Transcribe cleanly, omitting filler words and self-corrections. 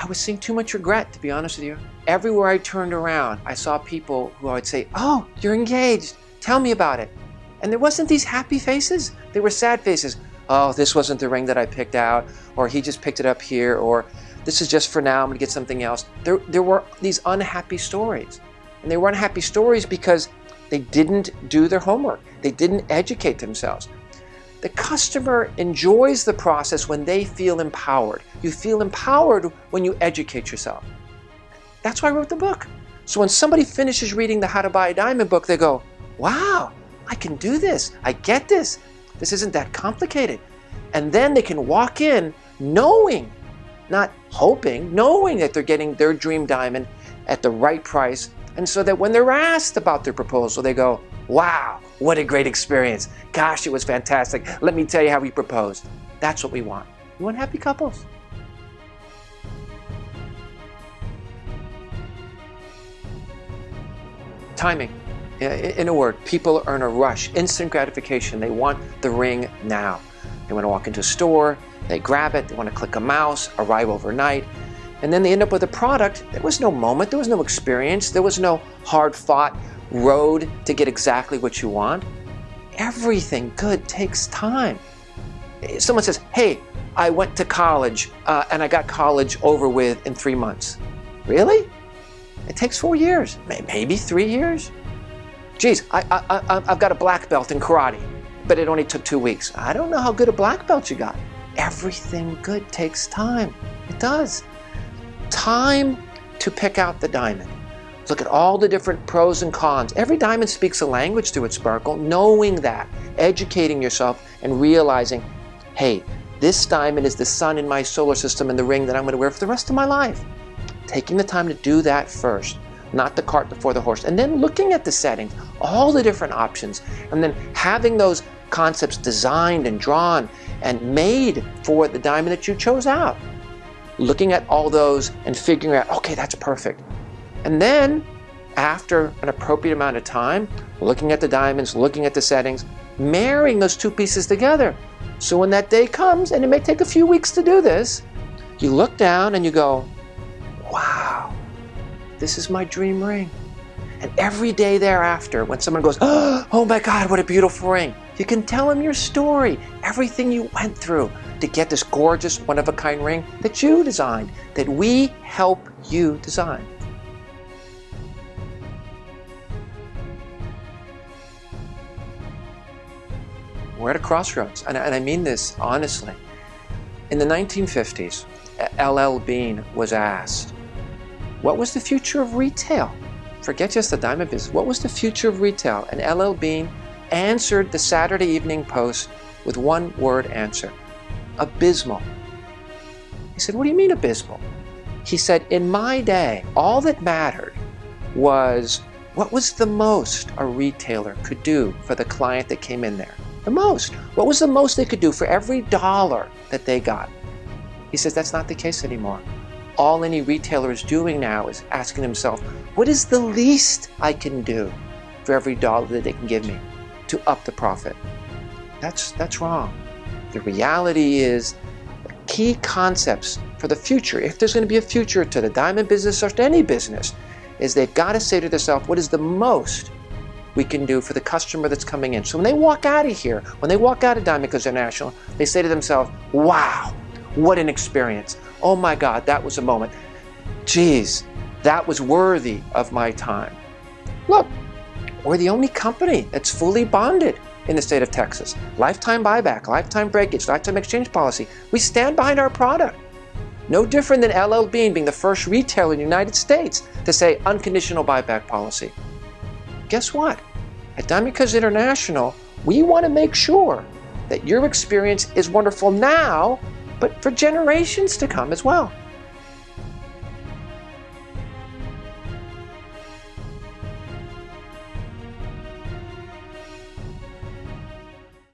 I was seeing too much regret, to be honest with you. Everywhere I turned around, I saw people who I would say, oh, you're engaged. Tell me about it. And there wasn't these happy faces. They were sad faces. Oh, this wasn't the ring that I picked out, or he just picked it up here, or this is just for now, I'm gonna get something else. There were these unhappy stories. And they were unhappy stories because they didn't do their homework. They didn't educate themselves. The customer enjoys the process when they feel empowered. You feel empowered when you educate yourself. That's why I wrote the book. So when somebody finishes reading the How to Buy a Diamond book, they go, wow, I can do this. I get this. This isn't that complicated. And then they can walk in knowing, not hoping, knowing that they're getting their dream diamond at the right price. And so that when they're asked about their proposal, they go, wow, what a great experience. Gosh, it was fantastic. Let me tell you how we proposed. That's what we want. We want happy couples. Timing. In a word, people are in a rush, instant gratification. They want the ring now. They want to walk into a store, they grab it, they want to click a mouse, arrive overnight, and then they end up with a product. There was no moment, there was no experience, there was no hard-fought road to get exactly what you want. Everything good takes time. Someone says, hey, I went to college and I got college over with in 3 months. Really? It takes 4 years, maybe 3 years. Geez, I've got a black belt in karate, but it only took 2 weeks. I don't know how good a black belt you got. Everything good takes time. It does. Time to pick out the diamond. Look at all the different pros and cons. Every diamond speaks a language to its sparkle. Knowing that, educating yourself and realizing, hey, this diamond is the sun in my solar system and the ring that I'm going to wear for the rest of my life. Taking the time to do that first, not the cart before the horse. And then looking at the settings, all the different options, and then having those concepts designed and drawn and made for the diamond that you chose out. Looking at all those and figuring out, okay, that's perfect. And then, after an appropriate amount of time, looking at the diamonds, looking at the settings, marrying those two pieces together. So when that day comes, and it may take a few weeks to do this, you look down and you go, wow, this is my dream ring. And every day thereafter, when someone goes, oh my God, what a beautiful ring, you can tell them your story, everything you went through to get this gorgeous, one-of-a-kind ring that you designed, that we help you design. We're at a crossroads, and I mean this honestly. In the 1950s, L.L. Bean was asked, what was the future of retail? Forget just the diamond business. What was the future of retail? And L.L. Bean answered the Saturday Evening Post with one word answer, abysmal. He said, what do you mean abysmal? He said, in my day, all that mattered was what was the most a retailer could do for the client that came in there. The most. What was the most they could do for every dollar that they got? He says that's not the case anymore. All any retailer is doing now is asking himself, what is the least I can do for every dollar that they can give me to up the profit? That's wrong. The reality is key concepts for the future, if there's going to be a future to the diamond business or to any business, is they've got to say to themselves, what is the most we can do for the customer that's coming in? So when they walk out of here, when they walk out of Diamond Goods International, they say to themselves, wow, what an experience. Oh my God, that was a moment. Geez, that was worthy of my time. Look, we're the only company that's fully bonded in the state of Texas. Lifetime buyback, lifetime breakage, lifetime exchange policy. We stand behind our product. No different than LL Bean being the first retailer in the United States to say unconditional buyback policy. Guess what? At Diamond Goods International, we want to make sure that your experience is wonderful now, but for generations to come as well.